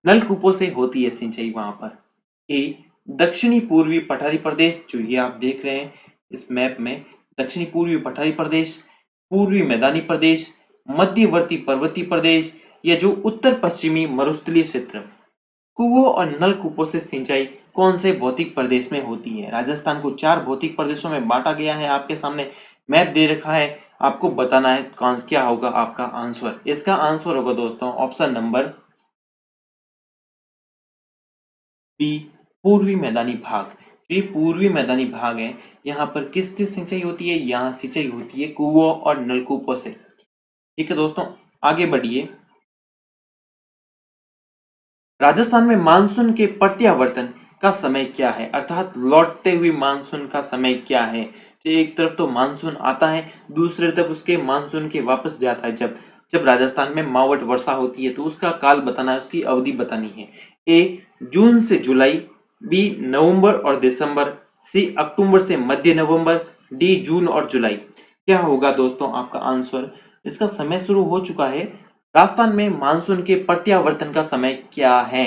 नलकूपों से होती है सिंचाई वहां पर? ए दक्षिणी पूर्वी पठारी प्रदेश, जो ये आप देख रहे हैं इस मैप में, दक्षिणी पूर्वी पठारी प्रदेश, पूर्वी मैदानी प्रदेश, मध्यवर्ती पर्वतीय प्रदेश, या जो उत्तर पश्चिमी मरुस्थलीय क्षेत्र। कुओं और नलकूपों से सिंचाई कौन से भौतिक प्रदेश में होती है? राजस्थान को 4 भौतिक प्रदेशों में बांटा गया है। आपके सामने मैप दे रखा है, आपको बताना है क्या होगा आपका आंसर। इसका आंसर होगा दोस्तों ऑप्शन नंबर बी पूर्वी मैदानी भाग। ये पूर्वी मैदानी भाग है, यहाँ पर किससे सिंचाई होती है? यहाँ सिंचाई होती है कुओं और नलकूपों से। ठीक है दोस्तों, आगे बढ़िए। राजस्थान में मानसून के प्रत्यावर्तन का समय क्या है? अर्थात लौटते हुए मानसून का समय क्या है? एक तरफ तो मानसून आता है, दूसरी तरफ उसके मानसून के वापस जाता है। जब जब राजस्थान में मावठ वर्षा होती है तो उसका काल बताना है, उसकी अवधि बतानी है। ए जून से जुलाई, बी नवंबर और दिसंबर, सी अक्टूबर से मध्य नवंबर, डी जून और जुलाई। क्या होगा दोस्तों आपका आंसर? इसका समय शुरू हो चुका है। राजस्थान में मानसून के प्रत्यावर्तन का समय क्या है?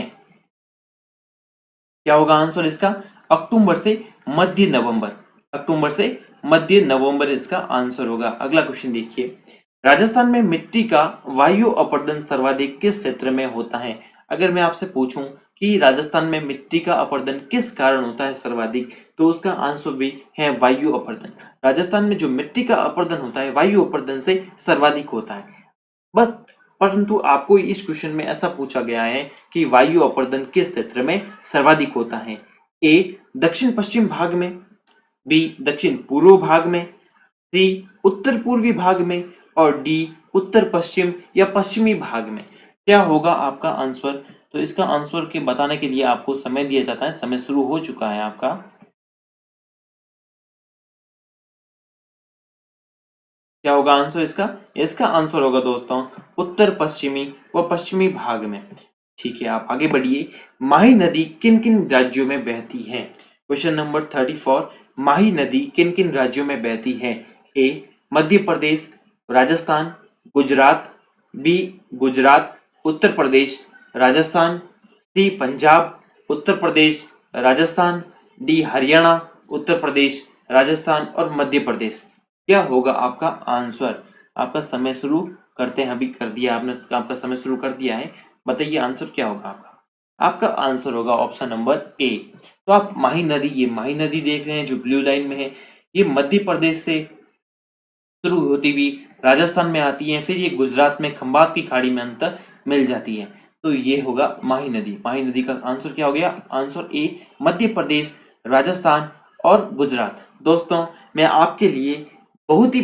क्या होगा आंसर इसका? अक्टूबर से मध्य नवंबर। अक्टूबर से मध्य नवंबर इसका आंसर होगा। अगला क्वेश्चन देखिए। राजस्थान में मिट्टी का वायु अपरदन सर्वाधिक किस क्षेत्र में होता है? अगर मैं आपसे पूछूं कि राजस्थान में मिट्टी का अपरदन किस कारण होता है सर्वाधिक, तो उसका आंसर भी है वायु अपरदन। राजस्थान में जो मिट्टी का अपरदन होता है वायु अपरदन से सर्वाधिक होता है। बस, परंतु आपको इस क्वेश्चन में ऐसा पूछा गया है कि वायु अपरदन किस क्षेत्र में सर्वाधिक होता है? ए दक्षिण पश्चिम भाग में, बी दक्षिण पूर्व भाग में, सी उत्तर पूर्वी भाग में, और डी उत्तर पश्चिम या पश्चिमी भाग में। क्या होगा आपका आंसर? तो इसका आंसर के बताने के लिए आपको समय दिया जाता है। समय शुरू हो चुका है आपका। क्या होगा आंसर इसका? इसका आंसर होगा दोस्तों उत्तर पश्चिमी व पश्चिमी भाग में। ठीक है, आप आगे बढ़िए। माही नदी किन किन राज्यों में बहती है? Question number 34। माही नदी किन किन राज्यों में बहती है? ए मध्य प्रदेश, राजस्थान, गुजरात, बी गुजरात, उत्तर प्रदेश, राजस्थान, सी पंजाब, उत्तर प्रदेश, राजस्थान, डी हरियाणा, उत्तर प्रदेश, राजस्थान और मध्य प्रदेश। क्या होगा आपका आंसर? आपका समय शुरू करते हैं। अभी कर दिया आपने, आपका समय शुरू कर दिया है। बताइए आंसर क्या होगा आपका? आपका आंसर होगा ऑप्शन नंबर ए। तो आप माही नदी, ये माही नदी देख रहे हैं जो ब्लू लाइन में है, ये मध्य प्रदेश से शुरू होती हुई राजस्थान में आती है, फिर ये गुजरात में खंबात की खाड़ी में अंतर मिल जाती है। तो ये होगा माही नदी। माही नदी का आंसर क्या हो गया? आंसर ए मध्य प्रदेश, राजस्थान और गुजरात। दोस्तों, मैं आपके लिए बहुत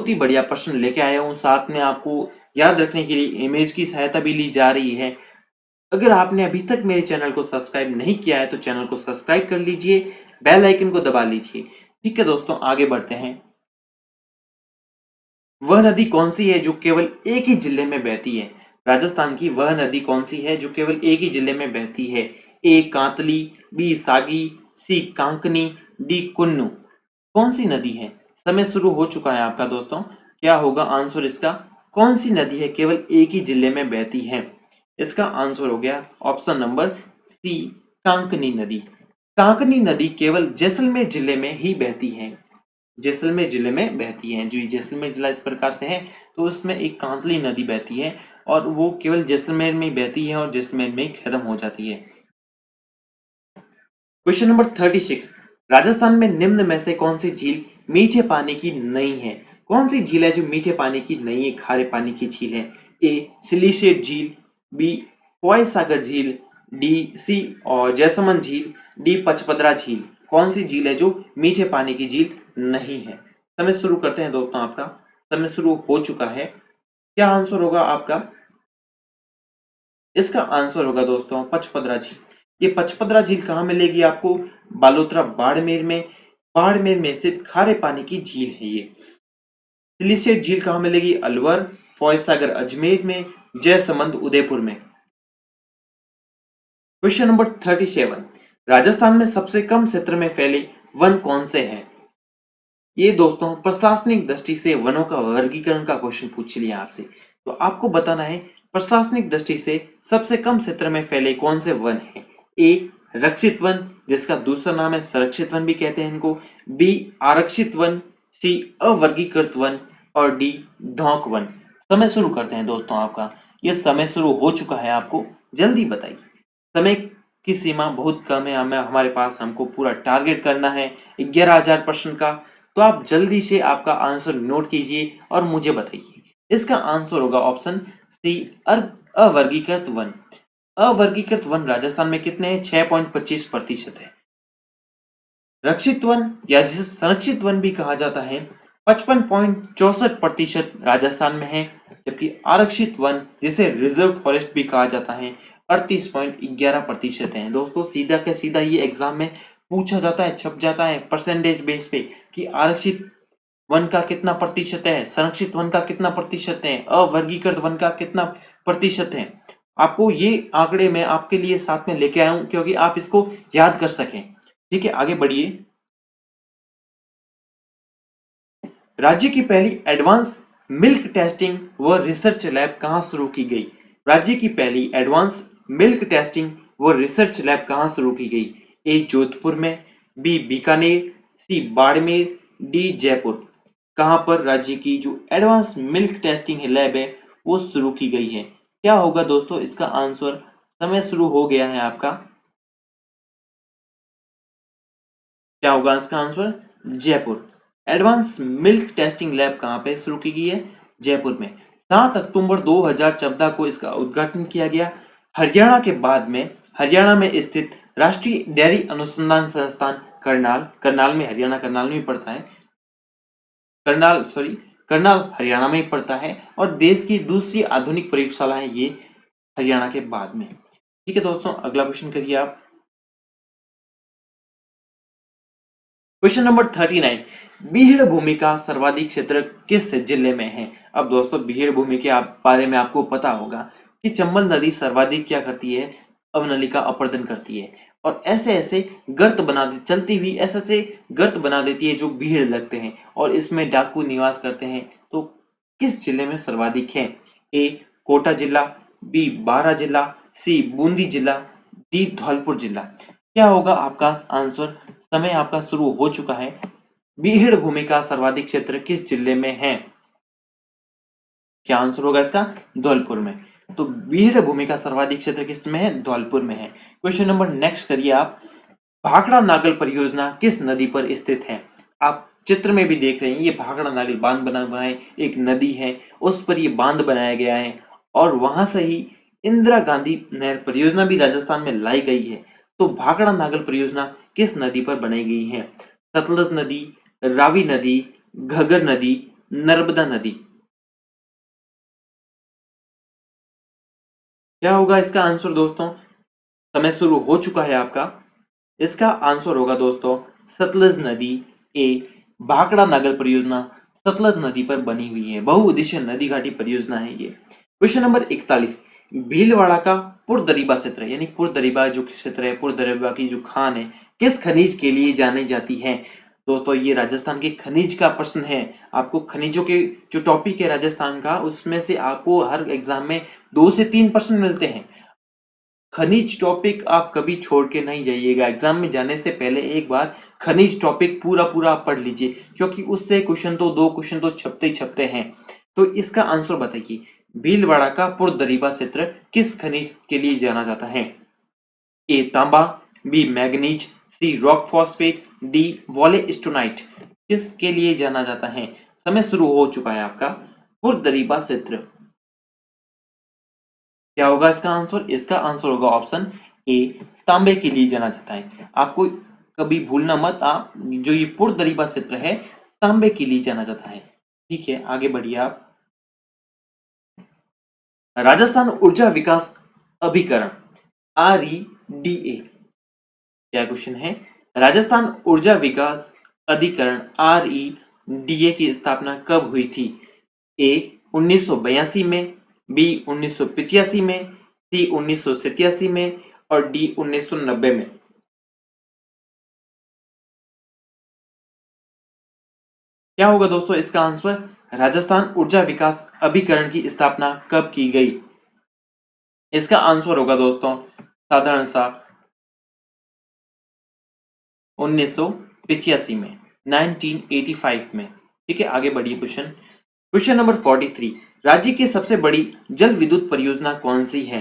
ही बढ़िया प्रश्न लेके आया हूँ। साथ में आपको याद रखने के लिए इमेज की सहायता भी ली जा रही है। अगर आपने अभी तक मेरे चैनल को सब्सक्राइब नहीं किया है तो चैनल को सब्सक्राइब कर लीजिए, बेल आइकन को दबा लीजिए। ठीक है दोस्तों, आगे बढ़ते हैं। वह नदी कौन सी है जो केवल एक ही जिले में बहती है? राजस्थान की वह नदी कौन सी है जो केवल एक ही जिले में बहती है? ए कांतली, बी सागी, सी कांकनी, डी कुन्नू। कौन सी नदी है? समय शुरू हो चुका है आपका दोस्तों। क्या होगा आंसर इसका? कौन सी नदी है केवल एक ही जिले में बहती है? इसका आंसर हो गया ऑप्शन नंबर सी, कांकनी नदी। कांकनी नदी केवल जैसलमेर जिले में ही बहती है। जैसलमेर जिले में बहती है। जो जैसलमेर जिला इस प्रकार से है तो उसमें एक कांतली नदी बहती है और वो केवल जैसलमेर में बहती है और जैसलमेर में खत्म हो जाती है। Question number 36। राजस्थान में निम्न में से कौन सी झील मीठे पानी की नहीं है? कौन सी झील है जो मीठे पानी की नहीं है, खारे पानी की झील है? ए सिलीशेट झील, बी फॉय सागर झील, डी सी और जैसमंद झील, डी पचपदरा झील। कौन सी झील है जो मीठे पानी की झील नहीं है? समय शुरू करते हैं दोस्तों, आपका समय शुरू हो चुका है। क्या आंसर होगा आपका? इसका आंसर होगा दोस्तों पचपदरा झील। ये पचपदरा झील कहाँ मिलेगी आपको? बालोतरा बाड़मेर में। बाड़मेर में स्थित खारे पानी की झील है ये। सिलीसेट झील कहाँ मिलेगी? अलवर, फॉयसागर अजमेर में, जयसमंद उदयपुर में। Question number 37। राजस्थान में सबसे कम क्षेत्र में फैले वन कौन से हैं? ये दोस्तों प्रशासनिक दृष्टि से वनों का वर्गीकरण का क्वेश्चन पूछ लिया आपसे, तो आपको बताना है प्रशासनिक दृष्टि से सबसे कम क्षेत्र में फैले कौन से वन हैं? ए रक्षित वन, जिसका दूसरा नाम है संरक्षित वन भी कहते हैं इनको, बी आरक्षित वन, सी अवर्गीकृत वन और डी ढौक वन। समय शुरू करते हैं दोस्तों आपका। ये समय शुरू हो चुका है, आपको जल्दी बताइए। समय की सीमा बहुत कम है, हमें हमारे पास हमको पूरा टारगेट करना है 11,000 प्रश्न का। तो आप जल्दी से आपका आंसर नोट कीजिए और मुझे बताइए। इसका आंसर होगा ऑप्शन सी, अवर्गीकृत वन। अवर्गीकृत वन राजस्थान में कितने हैं? 6.25% है। रक्षित वन या जिसे संरक्षित वन भी कहा जाता है 55.64% राजस्थान में है, जबकि आरक्षित वन जिसे रिजर्व फॉरेस्ट भी कहा जाता है 38.11% है। दोस्तों सीधा के सीधा ये एग्जाम में पूछा जाता है, छप जाता है परसेंटेज बेस पे कि आरक्षित वन का कितना प्रतिशत है, संरक्षित वन का कितना प्रतिशत है, अवर्गीकृत वन का कितना प्रतिशत है। आपको ये आंकड़े मैं आपके लिए साथ में लेके आया हूं क्योंकि आप इसको याद कर सकें। ठीक है, आगे बढ़िए। राज्य की पहली एडवांस मिल्क टेस्टिंग व रिसर्च लैब कहां शुरू की गई? राज्य की पहली एडवांस मिल्क टेस्टिंग व रिसर्च लैब कहां शुरू की गई? ए जोधपुर में, बी बीकानेर, सी बाड़मेर, डी जयपुर। कहां पर राज्य की जो एडवांस मिल्क टेस्टिंग लैब है वो शुरू की गई है? क्या होगा दोस्तों इसका आंसर? समय शुरू हो गया है आपका। क्या होगा इसका answer? Jaipur. Advance milk testing lab कहां पे शुरू की गई है? जयपुर में। 7 अक्टूबर 2014 को इसका उद्घाटन किया गया। हरियाणा के बाद में हरियाणा में स्थित राष्ट्रीय डेयरी अनुसंधान संस्थान करनाल, करनाल में, हरियाणा करनाल में पड़ता है, करनाल हरियाणा में ही पड़ता है और देश की दूसरी आधुनिक प्रयोगशाला है ये हरियाणा के बाद में। ठीक है दोस्तों, अगला क्वेश्चन करिए आप। Question number 39। बीहड़ भूमि का सर्वाधिक क्षेत्र किस जिले में है? अब दोस्तों बीहड़ भूमि के बारे में आपको पता होगा कि चंबल नदी सर्वाधिक क्या करती है? अवनलिका अपर्दन करती है और ऐसे ऐसे गर्त बना दे, चलती हुई ऐसे ऐसे गर्त बना देती है जो बीहड़ लगते हैं और इसमें डाकू निवास करते हैं। तो किस जिले में सर्वाधिक है? ए कोटा जिला, बी बारा जिला, सी बूंदी जिला, डी धौलपुर जिला। क्या होगा आपका आंसर? समय आपका शुरू हो चुका है। बीहड़ भूमि का सर्वाधिक क्षेत्र किस जिले में है? क्या आंसर होगा इसका? धौलपुर में। तो बीहड़ भूमि का सर्वाधिक क्षेत्र किस में है? धौलपुर में है। क्वेश्चन नंबर नेक्स्ट करिए आप। भाखड़ा नागल परियोजना किस नदी पर स्थित है? आप चित्र में भी देख रहे हैं, ये भाखड़ा नागल बांध बना हुआ है, एक नदी है उस पर ये बांध बनाया गया है और वहां से ही इंदिरा गांधी नहर परियोजना भी राजस्थान में लाई गई है। तो भाखड़ा नागल परियोजना किस नदी पर बनाई गई है? सतलज नदी, रावी नदी, घग्गर नदी, नर्मदा नदी। क्या होगा इसका आंसर दोस्तों? समय शुरू हो चुका है आपका। इसका आंसर होगा दोस्तों सतलज नदी। ए भाखड़ा नागल परियोजना सतलज नदी पर बनी हुई है, बहुउद्देशीय नदी घाटी परियोजना है ये। क्वेश्चन नंबर 41, भीलवाड़ा का पुरदरीबा क्षेत्र यानी पुरदरीबा जो क्षेत्र है, पुरदरीबा की जो खान है, किस खनिज के लिए जानी जाती है? दोस्तों ये राजस्थान के खनिज का प्रश्न है। आपको खनिजों के जो टॉपिक है राजस्थान का, उसमें से आपको हर एग्जाम में 2 से 3 प्रश्न मिलते हैं। खनिज टॉपिक आप कभी छोड़ के नहीं जाइएगा। एग्जाम में जाने से पहले एक बार खनिज टॉपिक पूरा आप पढ़ लीजिए, क्योंकि उससे क्वेश्चन तो 2 क्वेश्चन तो छपते ही छपते हैं। तो इसका आंसर बताइए, भीलवाड़ा का पुरदरीबा क्षेत्र किस खनिज के लिए जाना जाता है? ए तांबा, बी मैग्नीज, सी रॉक फॉस्फेट, डी वॉलेस्टोनाइट। किसके लिए जाना जाता है? समय शुरू हो चुका है आपका। पुरदरीबा क्षेत्र क्या होगा इसका आंसर? इसका आंसर होगा ऑप्शन ए तांबे के लिए जाना जाता है। आपको कभी भूलना मत, आप जो ये पुरदरीबा क्षेत्र है तांबे के लिए जाना जाता है। ठीक है, आगे बढ़िए आप। राजस्थान ऊर्जा विकास अभिकरण REDA, क्या क्वेश्चन है? राजस्थान ऊर्जा विकास अधिकरण REDA की स्थापना कब हुई थी? ए 1982 में, बी 1985 में, सी 1987 में और डी 1990 में। क्या होगा दोस्तों इसका आंसर? राजस्थान ऊर्जा विकास अभिकरण की स्थापना कब की गई? इसका आंसर होगा दोस्तों साधारण सा 1985 में, 1985 में। ठीक है, आगे बढ़िए क्वेश्चन। क्वेश्चन नंबर 43, राज्य की सबसे बड़ी जल विद्युत परियोजना कौन सी है?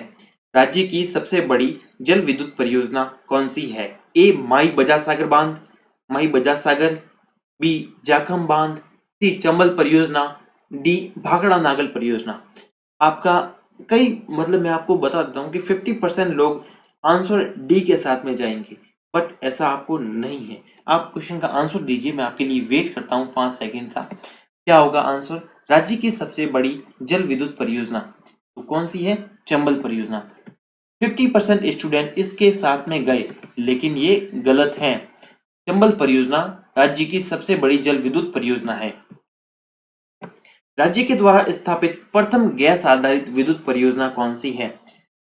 राज्य की सबसे बड़ी जल विद्युत परियोजना कौन सी है? ए माई बजा सागर बांध, माई बजा सागर, बी जाखम बांध, सी चंबल परियोजना, डी भाखड़ा नागल परियोजना। आपका कई मतलब मैं आपको बता देता हूँ कि 50% लोग आंसर डी के साथ में जाएंगे, बट ऐसा आपको नहीं है। आप क्वेश्चन का आंसर दीजिए, मैं आपके लिए वेट करता हूँ 5 सेकंड का। क्या होगा आंसर? राज्य की सबसे बड़ी जल विद्युत परियोजना तो कौन सी है? चंबल परियोजना। 50% स्टूडेंट इसके साथ में गए, लेकिन ये गलत है। चंबल परियोजना राज्य की सबसे बड़ी जल विद्युत परियोजना है। राज्य के द्वारा स्थापित प्रथम गैस आधारित विद्युत परियोजना कौन सी है?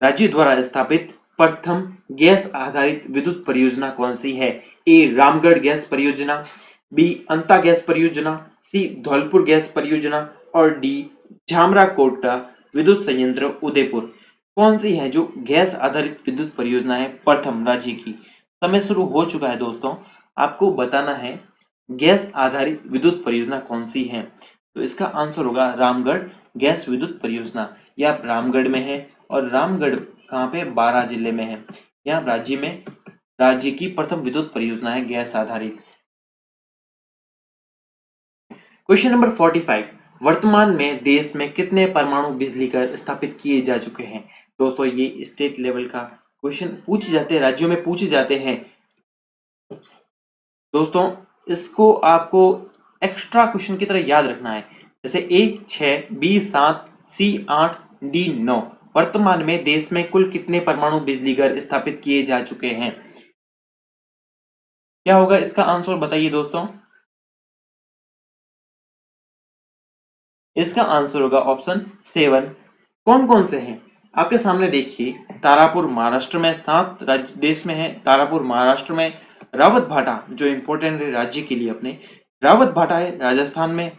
राज्य द्वारा स्थापित प्रथम गैस आधारित विद्युत परियोजना कौन सी है? ए रामगढ़ गैस परियोजना, बी अंता गैस परियोजना, सी धौलपुर गैस परियोजना और डी झामरा कोटा विद्युत संयंत्र उदयपुर। कौन सी है जो गैस आधारित विद्युत परियोजना है प्रथम राज्य की? समय शुरू हो चुका है दोस्तों, आपको बताना है गैस आधारित विद्युत परियोजना कौन सी है। तो इसका आंसर होगा रामगढ़ गैस विद्युत परियोजना। यह रामगढ़ में है और रामगढ़ कहाँ पे? 12 जिले में है। यह राज्य की प्रथम विद्युत परियोजना है गैस आधारित। क्वेश्चन नंबर 45, वर्तमान में देश में कितने परमाणु बिजली घर स्थापित किए जा चुके हैं? दोस्तों ये स्टेट लेवल का क्वेश्चन पूछे जाते हैं, राज्यों में पूछे जाते हैं। दोस्तों इसको आपको एक्स्ट्रा क्वेश्चन की तरह याद रखना है। जैसे ए 6, बी 7, सी 8, डी 9। वर्तमान में देश में कुल कितने परमाणु बिजली घर स्थापित किए जा चुके हैं? क्या होगा इसका आंसर बताइए दोस्तों। इसका आंसर होगा ऑप्शन 7। कौन कौन से हैं आपके सामने देखिए। तारापुर महाराष्ट्र में, 7 राज्य देश में है तारापुर महाराष्ट्र में। रावत भाटा जो इंपॉर्टेंट है राज्य के लिए अपने, रावत भाटा है राजस्थान में।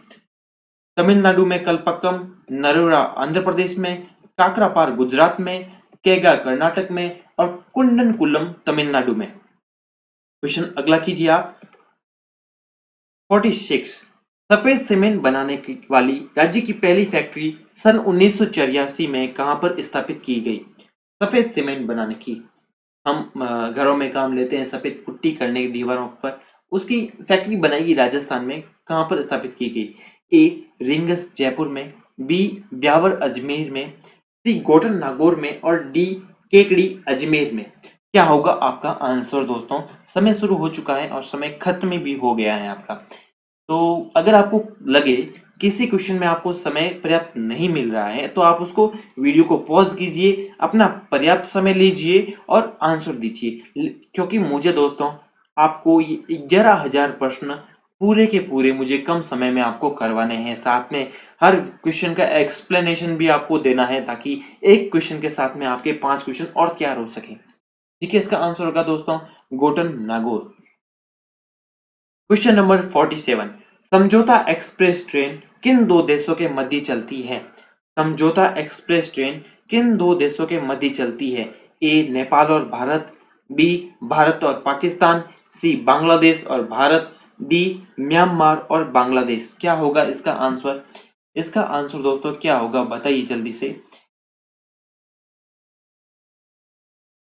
तमिलनाडु में कलपक्कम, नरोरा आंध्र प्रदेश में, काकरापार गुजरात में, केगा कर्नाटक में और कुंडनकुलम तमिलनाडु में। क्वेश्चन अगला कीजिए आप। 46, सफेद सीमेंट बनाने वाली राज्य की पहली फैक्ट्री सन 1984 में कहां पर स्थापित की गई? सफेद सीमेंट बनाने की, हम घरों में काम लेते हैं सफेद पुट्टी करने की दीवारों पर, उसकी फैक्ट्री बनाई राजस्थान में। कहां पर स्थापित की गई? ए रिंगस जयपुर में, बी ब्यावर अजमेर में, सी गोटन नागौर में और डी केकड़ी अजमेर में। क्या होगा आपका आंसर दोस्तों? समय शुरू हो चुका है और समय खत्म भी हो गया है आपका। तो अगर आपको लगे किसी क्वेश्चन में आपको समय पर्याप्त नहीं मिल रहा है तो आप उसको वीडियो को पॉज कीजिए, अपना पर्याप्त समय लीजिए और आंसर दीजिए, क्योंकि मुझे दोस्तों आपको ये 11,000 प्रश्न पूरे के पूरे मुझे कम समय में आपको करवाने हैं। साथ में हर क्वेश्चन का एक्सप्लेनेशन भी आपको देना है ताकि एक क्वेश्चन के साथ में आपके 5 क्वेश्चन और तैयार हो सके। ठीक है, इसका आंसर होगा दोस्तों गोटन नागौर। क्वेश्चन नंबर 47, समझौता एक्सप्रेस ट्रेन किन दो देशों के मध्य चलती है? समझौता एक्सप्रेस ट्रेन किन दो देशों के मध्य चलती है? ए नेपाल और भारत, बी भारत और पाकिस्तान, सी बांग्लादेश और भारत, डी म्यांमार और बांग्लादेश। क्या होगा इसका आंसर? इसका आंसर दोस्तों क्या होगा बताइए जल्दी से।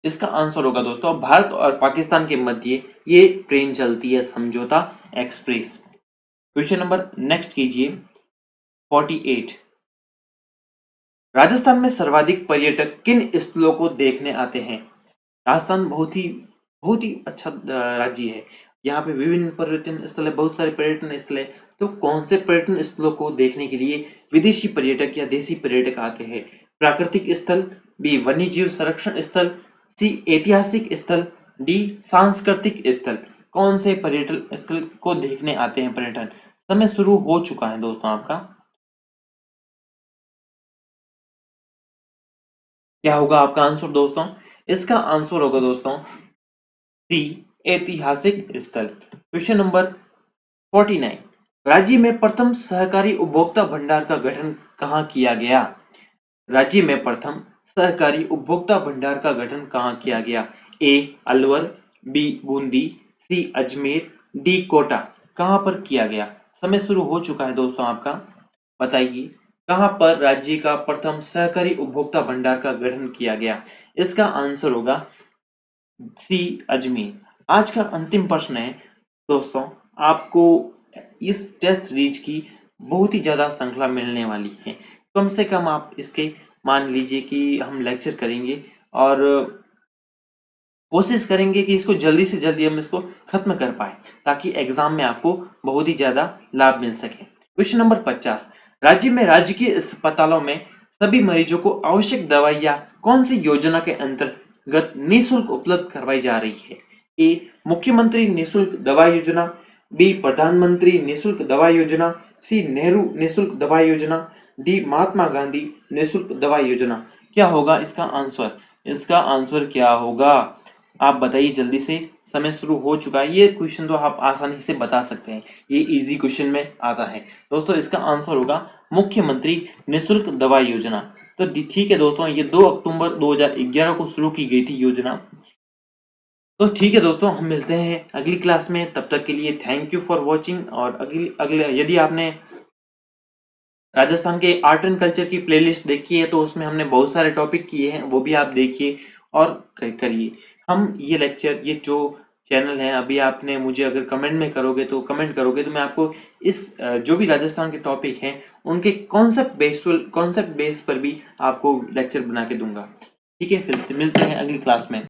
इसका आंसर होगा दोस्तों भारत और पाकिस्तान के मध्य ये ट्रेन चलती है, समझौता एक्सप्रेस। क्वेश्चन नंबर नेक्स्ट कीजिए 48, राजस्थान में सर्वाधिक पर्यटक किन स्थलों को देखने आते हैं? राजस्थान बहुत ही अच्छा राज्य है। यहाँ पे विभिन्न पर्यटन स्थल है, बहुत सारे पर्यटन स्थल है। तो कौन से पर्यटन स्थलों को देखने के लिए विदेशी पर्यटक या देसी पर्यटक आते हैं? प्राकृतिक स्थल, बी वन्य जीव संरक्षण स्थल, सी ऐतिहासिक स्थल, डी सांस्कृतिक स्थल। कौन से पर्यटन स्थल को देखने आते हैं पर्यटन? समय शुरू हो चुका है दोस्तों आपका। क्या होगा आपका आंसर दोस्तों? इसका आंसर होगा दोस्तों सी ऐतिहासिक स्थल। क्वेश्चन नंबर 49, राज्य में प्रथम सहकारी उपभोक्ता भंडार का गठन कहाँ किया गया? राज्य में प्रथम सहकारी उपभोक्ता भंडार का गठन कहाँ किया गया? ए अलवर, बी बूंदी, सी अजमेर, डी कोटा। कहाँ पर किया गया? समय शुरू हो चुका है दोस्तों आपका। बताइए कहाँ पर राज्य का प्रथम सहकारी उपभोक्ता भंडार का गठन किया गया? इसका आंसर होगा सी अजमेर। आज का अंतिम प्रश्न है दोस्तों, आपको इस टेस्ट सीरीज की बहुत ही ज्यादा श्रृंखला मिलने वाली है। कम से कम आप इसके मान लीजिए कि हम लेक्चर करेंगे और कोशिश करेंगे कि इसको जल्दी से जल्दी हम इसको खत्म कर पाए ताकि एग्जाम में आपको बहुत ही ज्यादा लाभ मिल सके। क्वेश्चन नंबर 50, राज्य में राजकीय अस्पतालों में सभी मरीजों को आवश्यक दवाइयाँ कौन सी योजना के अंतर्गत निःशुल्क उपलब्ध करवाई जा रही है? ए मुख्यमंत्री निःशुल्क दवा योजना, बी प्रधानमंत्री निःशुल्क दवा योजना, सी नेहरू निःशुल्क दवा योजना, डी महात्मा गांधी निःशुल्क दवा योजना। क्या होगा इसका आंसर? इसका आंसर क्या होगा आप बताइए जल्दी से। समय शुरू हो चुका है। ये क्वेश्चन तो आप आसानी से बता सकते हैं, ये इजी क्वेश्चन में आता है दोस्तों। इसका आंसर होगा मुख्यमंत्री निःशुल्क दवा योजना। तो ठीक है दोस्तों, ये 2 अक्टूबर 2011 को शुरू की गई थी योजना। तो ठीक है दोस्तों, हम मिलते हैं अगली क्लास में। तब तक के लिए थैंक यू फॉर वॉचिंग। और अगले यदि आपने राजस्थान के आर्ट एंड कल्चर की प्लेलिस्ट देखी है तो उसमें हमने बहुत सारे टॉपिक किए हैं, वो भी आप देखिए और करिए। हम ये लेक्चर, ये जो चैनल है, अभी आपने मुझे अगर कमेंट में करोगे तो मैं आपको इस जो भी राजस्थान के टॉपिक हैं उनके कॉन्सेप्ट बेस पर भी आपको लेक्चर बना के दूंगा। ठीक है, फिर मिलते हैं अगली क्लास में।